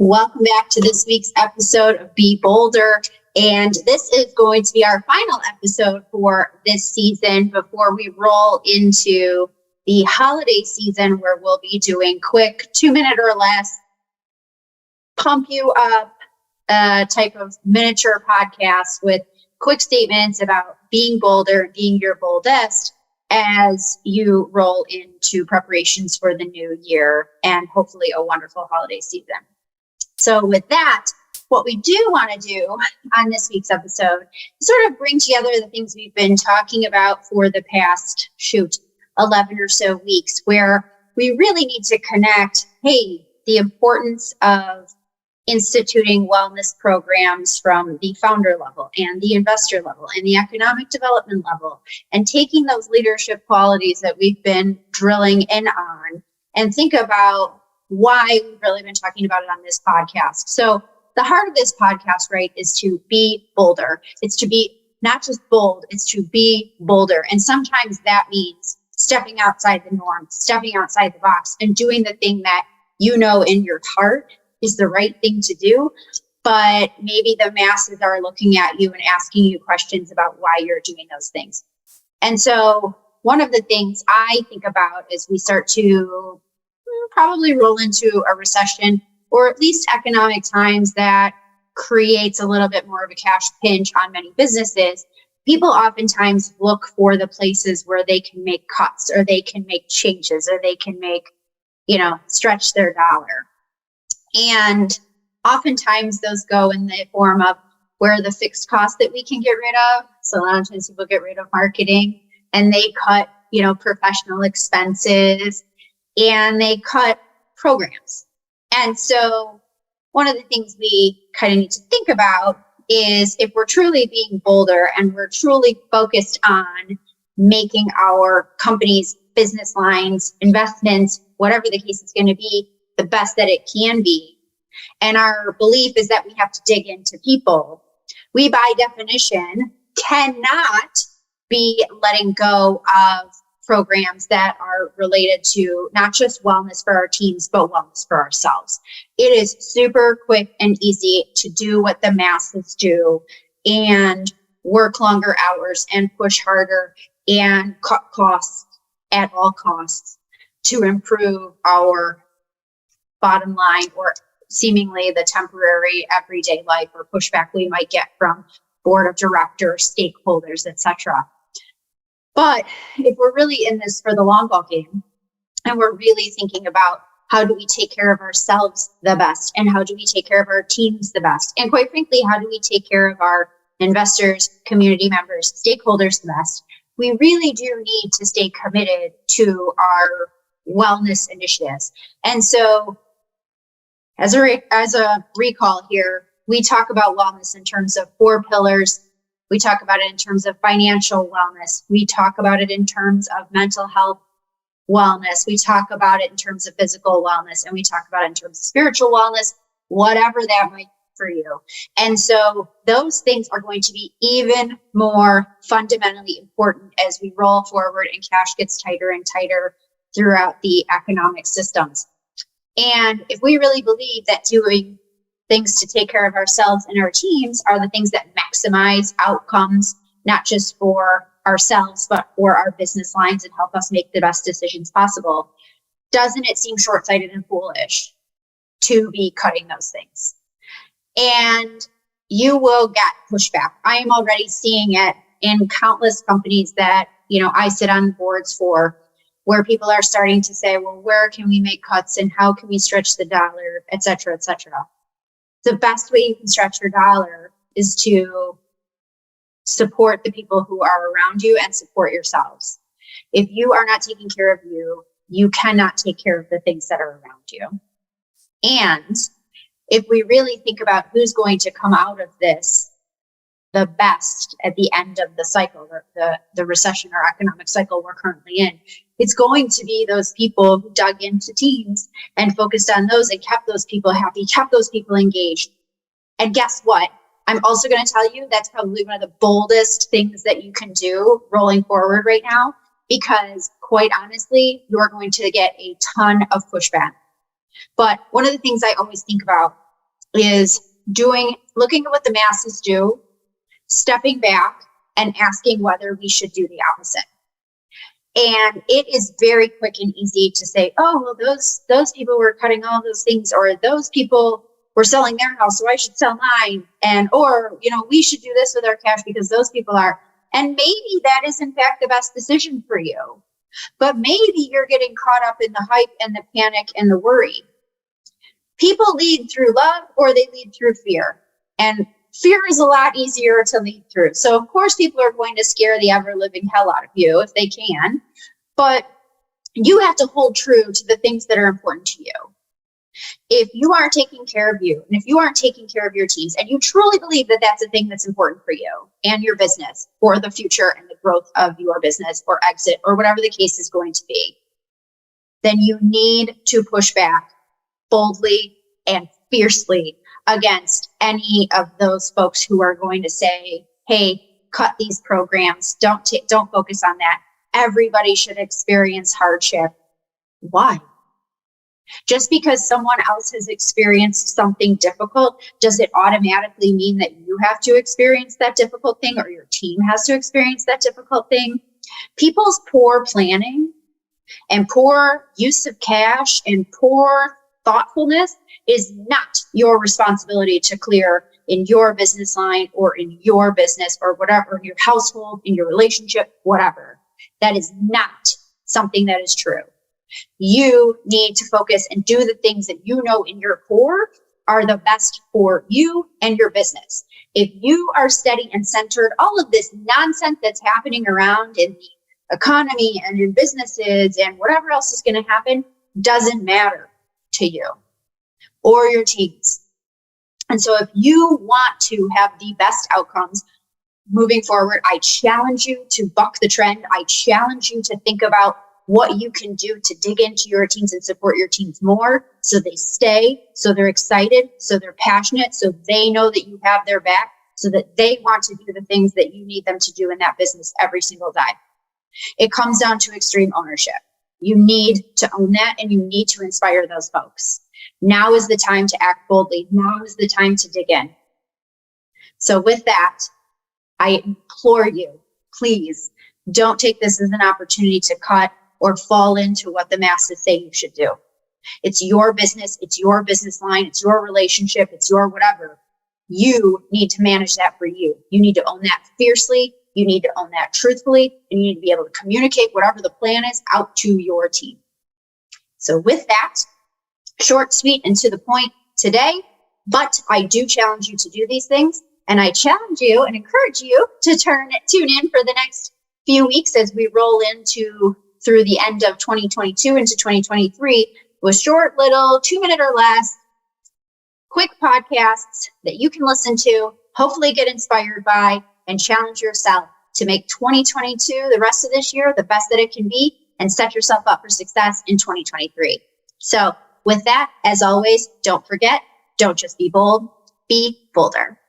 Welcome back to this week's episode of Be Bolder. And this is going to be our final episode for this season before we roll into the holiday season, where we'll be doing quick 2-minute or less, pump you up type of miniature podcast with quick statements about being bolder, being your boldest as you roll into preparations for the new year and hopefully a wonderful holiday season. So with that, what we do want to do on this week's episode is sort of bring together the things we've been talking about for the past, 11 or so weeks, where we really need to connect, the importance of instituting wellness programs from the founder level and the investor level and the economic development level, and taking those leadership qualities that we've been drilling in on and think about why we've really been talking about it on this podcast. So the heart of this podcast, right, is to be bolder. It's to be not just bold, it's to be bolder. And sometimes that means stepping outside the norm, stepping outside the box, and doing the thing that you know in your heart is the right thing to do. But maybe the masses are looking at you and asking you questions about why you're doing those things. And so one of the things I think about as we start to probably roll into a recession, or at least economic times that creates a little bit more of a cash pinch on many businesses, people oftentimes look for the places where they can make cuts, or they can make changes, or they can make, stretch their dollar. And oftentimes those go in the form of where are the fixed costs that we can get rid of. So a lot of times people get rid of marketing and they cut, professional expenses, and they cut programs. And so one of the things we kind of need to think about is, if we're truly being bolder and we're truly focused on making our company's business lines, investments, whatever the case is going to be, the best that it can be. And our belief is that we have to dig into people. We, by definition, cannot be letting go of programs that are related to not just wellness for our teams, but wellness for ourselves. It is super quick and easy to do what the masses do and work longer hours and push harder and cut costs at all costs to improve our bottom line, or seemingly the temporary everyday life or pushback we might get from board of directors, stakeholders, etc. But if we're really in this for the long ball game, and we're really thinking about how do we take care of ourselves the best, and how do we take care of our teams the best, and quite frankly, how do we take care of our investors, community members, stakeholders the best, we really do need to stay committed to our wellness initiatives. And so as a recall here, we talk about wellness in terms of 4 pillars. We talk about it in terms of financial wellness. We talk about it in terms of mental health wellness. We talk about it in terms of physical wellness, and we talk about it in terms of spiritual wellness, whatever that might be for you. And so those things are going to be even more fundamentally important as we roll forward and cash gets tighter and tighter throughout the economic systems. And if we really believe that doing things to take care of ourselves and our teams are the things that maximize outcomes, not just for ourselves, but for our business lines, and help us make the best decisions possible, doesn't it seem short-sighted and foolish to be cutting those things? And you will get pushback. I am already seeing it in countless companies that, I sit on boards for, where people are starting to say, well, where can we make cuts and how can we stretch the dollar, et cetera, et cetera. The best way you can stretch your dollar is to support the people who are around you and support yourselves. If you are not taking care of you, you cannot take care of the things that are around you. And if we really think about who's going to come out of this the best at the end of the cycle, the recession or economic cycle we're currently in, it's going to be those people who dug into teams and focused on those and kept those people happy, kept those people engaged. And guess what? I'm also going to tell you that's probably one of the boldest things that you can do rolling forward right now, because quite honestly, you're going to get a ton of pushback. But one of the things I always think about is looking at what the masses do, stepping back and asking whether we should do the opposite. And it is very quick and easy to say, oh, well, those people were cutting all those things, or those people were selling their house, so I should sell mine. Or, we should do this with our cash because those people are. And maybe that is in fact the best decision for you. But maybe you're getting caught up in the hype and the panic and the worry. People lead through love or they lead through fear. And fear is a lot easier to lead through. So of course, people are going to scare the ever living hell out of you if they can. But you have to hold true to the things that are important to you. If you aren't taking care of you, and if you aren't taking care of your teams, and you truly believe that that's a thing that's important for you and your business for the future and the growth of your business or exit or whatever the case is going to be, then you need to push back boldly and fiercely against any of those folks who are going to say, hey, cut these programs. Don't focus on that. Everybody should experience hardship. Why? Just because someone else has experienced something difficult, does it automatically mean that you have to experience that difficult thing or your team has to experience that difficult thing? People's poor planning and poor use of cash and poor thoughtfulness is not your responsibility to clear in your business line or in your business or whatever, in your household, in your relationship, whatever. That is not something that is true. You need to focus and do the things that you know in your core are the best for you and your business. If you are steady and centered, all of this nonsense that's happening around in the economy and in businesses and whatever else is going to happen doesn't matter to you or your teams. And so if you want to have the best outcomes moving forward, I challenge you to buck the trend. I challenge you to think about what you can do to dig into your teams and support your teams more so they stay, so they're excited, so they're passionate, so they know that you have their back, so that they want to do the things that you need them to do in that business every single day. It comes down to extreme ownership. You need to own that and you need to inspire those folks. Now is the time to act boldly. Now is the time to dig in. So with that, I implore you, please don't take this as an opportunity to cut or fall into what the masses say you should do. It's your business, it's your business line, it's your relationship, it's your whatever. You need to manage that for you. You need to own that fiercely, you need to own that truthfully, and you need to be able to communicate whatever the plan is out to your team. So with that, short, sweet, and to the point today, but I do challenge you to do these things, and I challenge you and encourage you to tune in for the next few weeks as we roll through the end of 2022 into 2023 with short little 2-minute or less quick podcasts that you can listen to, hopefully get inspired by, and challenge yourself to make 2022, the rest of this year, the best that it can be, and set yourself up for success in 2023. So with that, as always, don't forget, don't just be bold, be bolder.